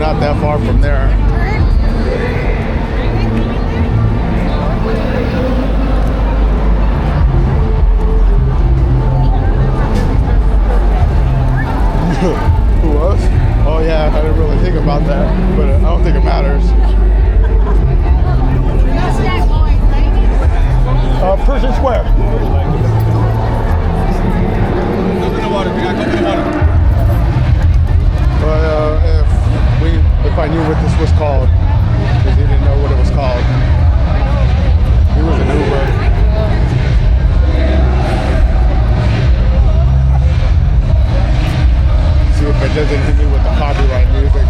not that far from there. Who else? Oh yeah, I didn't really think about that, but I don't think it matters. Pershing Square. But if I knew what this was called, because he didn't know what it was called. He was an Uber. See if it doesn't hit me with the copyright music.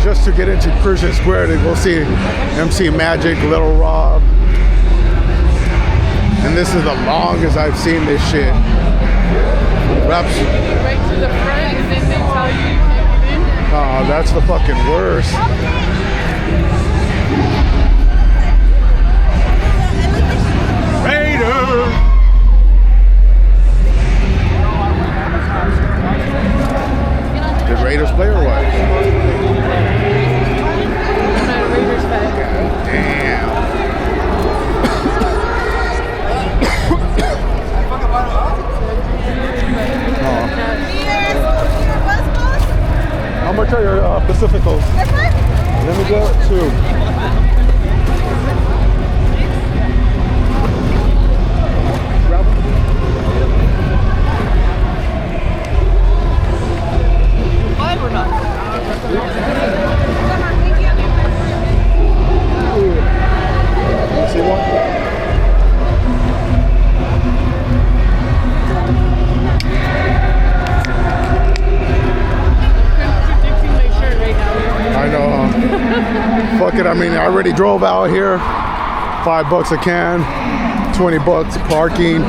Just to get into Pershing Square to go see MC Magic, Little Rob. And this is the longest I've seen this shit. Raps. Right to the front and then they tell you can't get in. Oh, that's the fucking worst. Raiders! Did Raiders play or what? Damn. How much are your Pacificals? Let me get 2. See one? I know. Fuck it. I mean, I already drove out here. $5 a can. $20 parking.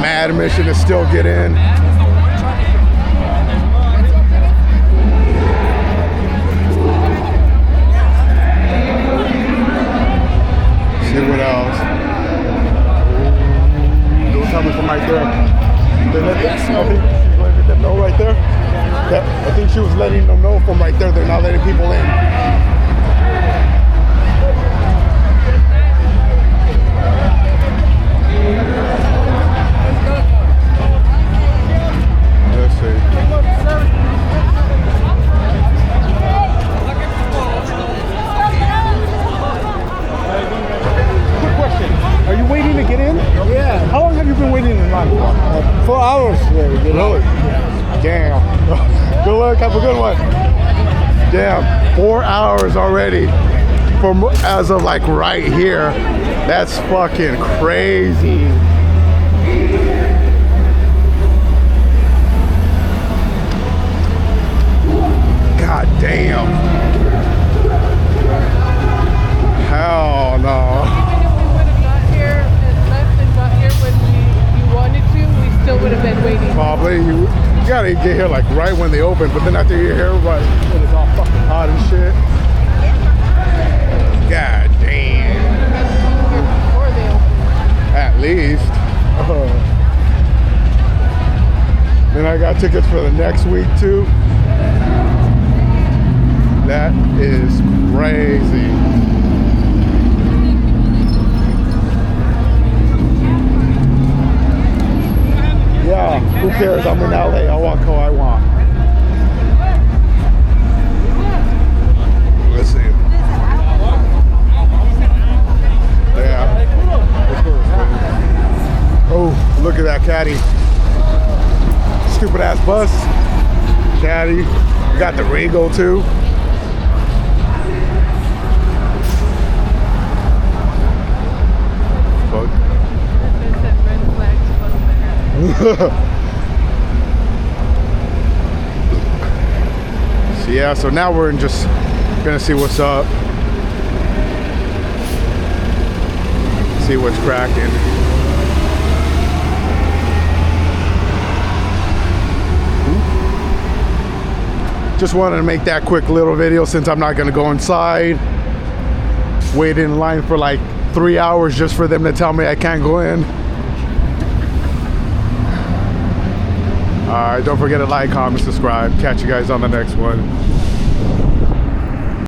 Mad mission to still get in. What else? Those coming from right there. I think she's letting them know right there. I think she was letting them know from right there. They're not letting people in. Let's see. Are you waiting to get in? Yeah. How long have you been waiting in line for? 4 hours. Really? Damn. Good luck. Have a good one. Damn. 4 hours already. From as of like right here. That's fucking crazy. God damn. Hell no. Still would have been waiting. Probably. You gotta get here like right when they open, but then after you're here, right when it's all fucking hot and shit. God damn. Before they open. At least. Then I got tickets for the next week too. That is crazy. Yeah, who cares? I'm in LA. I walk how I want. Let's see. Yeah. Oh, look at that caddy. stupid ass bus. Caddy. We got the Regal too. Fuck. They said red flags for the So yeah, so now we're just gonna see what's up. See what's cracking. Just wanted to make that quick little video since I'm not gonna go inside. Wait in line for like 3 hours just for them to tell me I can't go in. Alright, don't forget to like, comment, subscribe. Catch you guys on the next one.